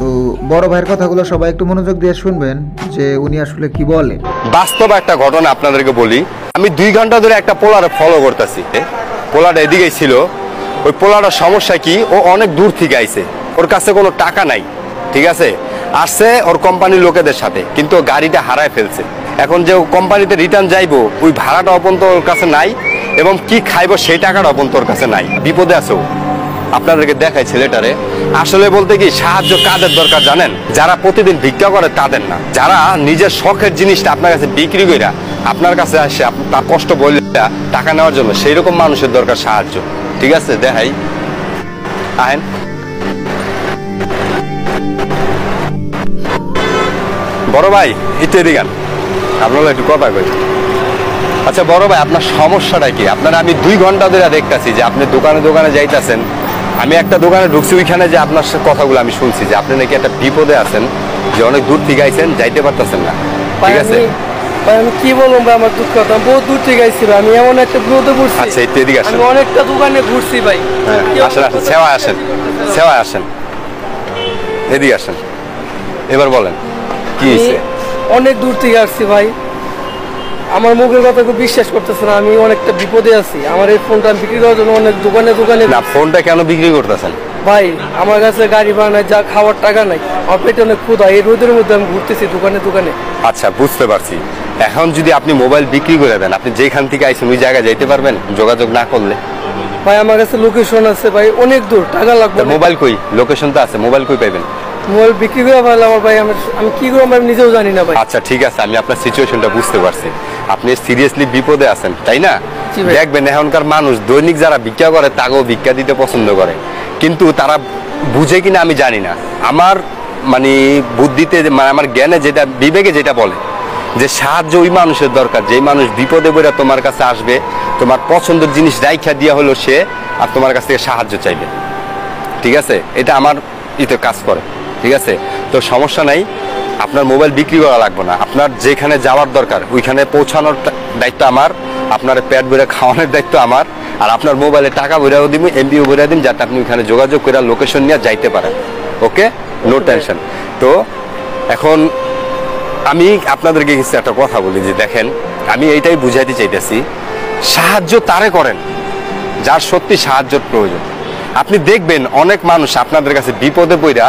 তো বড় ভাইয়ের কথাগুলো সবাই একটু মনোযোগ দিয়ে শুনবেন যে উনি আসলে কি বলে। বাস্তব একটা ঘটনা আপনাদেরকে বলি। আমি 2 ঘন্টা ধরে একটা পোলারে ফলো করতেছি। পোলাটা এদিকেই ছিল। ওই পোলাটার সমস্যা কি, ও অনেক দূর থেকে আইছে, ওর কাছে কোনো টাকা নাই, ঠিক আছে, আসছে ওর কোম্পানির লোকেদের সাথে, কিন্তু গাড়িটা হারায় ফেলছে। এখন যে কোম্পানিতে রিটার্ন যাইবো ওই ভাড়াটা অপন্ত ওর কাছে নাই, এবং কি খাইবো সেই টাকাটা অপন্ত ওর কাছে নাই, বিপদে আছে ও। আপনাদেরকে দেখাই ছেলেটারে। আসলে বলতে কি, সাহায্য কাদের দরকার জানেন? যারা প্রতিদিন ভিক্ষা করে তাদের না, যারা নিজের শখের জিনিসটা আপনার কাছে বিক্রি করে আপনার কাছে আসে তার কষ্ট বলে টাকা নেওয়ার জন্য, সেই রকম মানুষের দরকার সাহায্য। ঠিক আছে, দেখাই, আহেন। বড় ভাই একটু এদিকে, আপনারা একটু কথা কই। আচ্ছা বড় ভাই, আপনার সমস্যাটা কি? আপনারা আমি 2 ঘন্টা ধরে দেখতেছি যে আপনি দোকানে দোকানে যাইতেছেন। আমি একটা দোকানে ঢুকছি, ওইখানে যে আপনার কথাগুলো আমি শুনছি যে আপনি নাকি একটা বিপদে আছেন, যে অনেক দূর থেকে আইছেন, যাইতে পারতেছেন না, ঠিক আছে? আমি কি বলবো ভাই, আমার দুঃখ, আমি বহুত দূর থেকে আইছি ভাই, আমি এমন একটা বিপদে পড়ছি। আচ্ছা একটু এদিকে আসেন। আমি অনেকটা দোকানে ঘুরছি ভাই। হ্যাঁ আসেন আসেন, সেবায় আসেন, সেবায় আসেন, এদিকে আসেন। এবার বলেন কি হয়েছে? অনেক দূর থেকে আসছি ভাই, আমার মুখের কথা কেউ বিশ্বাস করতেছে না, আমি অনেকটা বিপদে আছি। আমার এই ফোনটা বিক্রি করার জন্য অনেক দোকানে দোকানে। না, ফোনটা কেন বিক্রি করতেছেন ভাই? আমার কাছে গাড়ি ভাড়া নাই, যা খাওয়ার টাকা নাই, আমার পেটে অনেক ক্ষুধা, এই রোদের মধ্যে আমি ঘুরতেছি দোকানে দোকানে। আচ্ছা বুঝতে পারছি। এখন যদি আপনি মোবাইল বিক্রি করে দেন, আপনি যেখান থেকে আইছেন ওই জায়গায় যাইতে পারবেন যোগাযোগ না করলে? ভাই আমার কাছে লোকেশন আছে ভাই, অনেক দূর, টাকা লাগবে। মোবাইল কই? লোকেশন তো আছে, মোবাইল কই পাইবেন? মোবাইল বিক্রি করে ভালো আমার ভাই, আমি কি করবো আমি নিজেও জানি না ভাই। আচ্ছা ঠিক আছে, আমি আপনার সিচুয়েশনটা বুঝতে পারছি। আপনি সিরিয়াসলি বিপদে আছেন, তাই না? দেখবেন এখনকার মানুষ দৈনিক যারা ভিক্ষা করে তাকেও ভিক্ষা দিতে পছন্দ করে, কিন্তু তারা বুঝে কিনা আমি জানি না। আমার মানে বুদ্ধিতে, মানে আমার জ্ঞানে যেটা, বিবেকে যেটা বলে যে সাহায্য ওই মানুষের দরকার, যেই মানুষ বিপদে পড়ে তোমার কাছে আসবে, তোমার পছন্দের জিনিস রাইখা দিয়া হলো সে, আর তোমার কাছ থেকে সাহায্য চাইবে, ঠিক আছে? এটা আমার ইতে কাজ করে, ঠিক আছে? তো সমস্যা নাই, আপনার মোবাইল বিক্রি করা লাগবে না। আপনার যেখানে যাওয়ার দরকার ওইখানে পৌঁছানোর দায়িত্ব আমার, আপনার পেট ভরে খাওয়ানোর দায়িত্ব আমার, আর আপনার মোবাইলে টাকা ভরেও দিব, এমবিও ভরে দিন, যাতে আপনি ওইখানে যোগাযোগ করে লোকেশন নিয়ে যাইতে পারেন। ওকে, নো টেনশন। তো এখন আমি আপনাদেরকে কিছু একটা কথা বলি যে দেখেন, আমি এইটাই বুঝাইতে চাইতেছি, সাহায্য তারে করেন যার সত্যি সাহায্যের প্রয়োজন। আপনি দেখবেন অনেক মানুষ আপনাদের কাছে বিপদে পড়া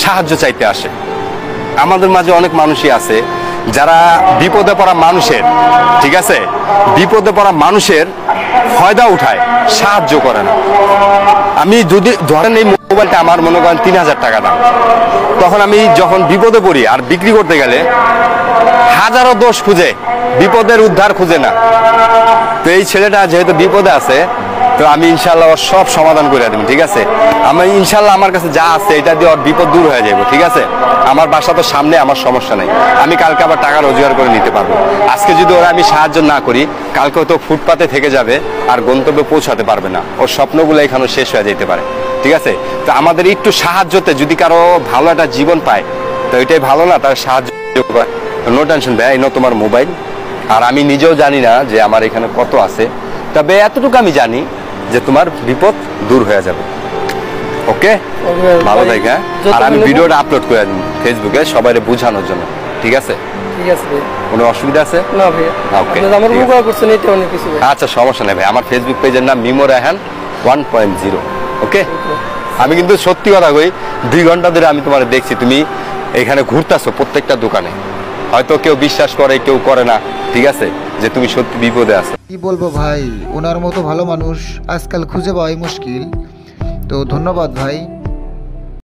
সাহায্য চাইতে আসে। আমাদের মাঝে অনেক মানুষই আছে যারা বিপদে পড়া মানুষের, ঠিক আছে, বিপদে পড়া মানুষের ফায়দা উঠায়, সাহায্য করে না। আমি যদি ধরেন এই মোবাইলটা আমার মনে করেন 3000 টাকা দাম, তখন আমি যখন বিপদে পড়ি আর বিক্রি করতে গেলে হাজারো দোষ খুঁজে, বিপদের উদ্ধার খুঁজে না। তো এই ছেলেটা যেহেতু বিপদে আছে, তো আমি ইনশাল্লাহ ওর সব সমাধান করে দেব, ঠিক আছে? আমি ইনশাল্লাহ আমার কাছে যা আছে এটা দিয়ে ওর বিপদ দূর হয়ে যাবে, ঠিক আছে? আমার বাসা তো সামনে, আমার সমস্যা নেই, আমি কালকে আবার টাকা রোজগার করে নিতে পারবো। আজকে যদি ওরা আমি সাহায্য না করি, কালকে তো ফুটপাতে থেকে যাবে আর গন্তব্যে পৌঁছাতে পারবে না, ওর স্বপ্নগুলো এখানে শেষ হয়ে যেতে পারে, ঠিক আছে? তো আমাদের একটু সাহায্যতে যদি কারো ভালো একটা জীবন পায়, তো এটাই ভালো না? তার সাহায্য। নো টেনশন ভাই, এই তোমার মোবাইল। আর আমি নিজেও জানি না যে আমার এখানে কত আছে, তবে এতটুকু আমি জানি যে তোমার বিপদ দূর হয়ে যাবে। ওকে, ভালো থাক। হ্যাঁ, আর আমি ভিডিওটা আপলোড করে দিই ফেসবুকে সবাই বোঝানোর জন্য, ঠিক আছে? ঠিক আছে ভাই, কোনো অসুবিধা আছে না ভাই? ওকে, আমার উপকার করছেন, এটা অনেক কিছু ভাই। আচ্ছা সমস্যা নেই ভাই, আমার ফেসবুক পেজের নাম মিমো রায়হান 1.0। ওকে, আমি কিন্তু সত্যি কথা কই, 2 ঘন্টা ধরে আমি তোমার দেখছি, তুমি এখানে ঘুরতেছো প্রত্যেকটা দোকানে। হয়তো কেউ বিশ্বাস করে, কেউ করে না, ঠিক আছে, যে তুমি সত্যি বিপদে আছো। কি বলবো ভাই, ওনার মতো ভালো মানুষ আজকাল খুঁজে পাওয়াই মুশকিল। তো ধন্যবাদ ভাই।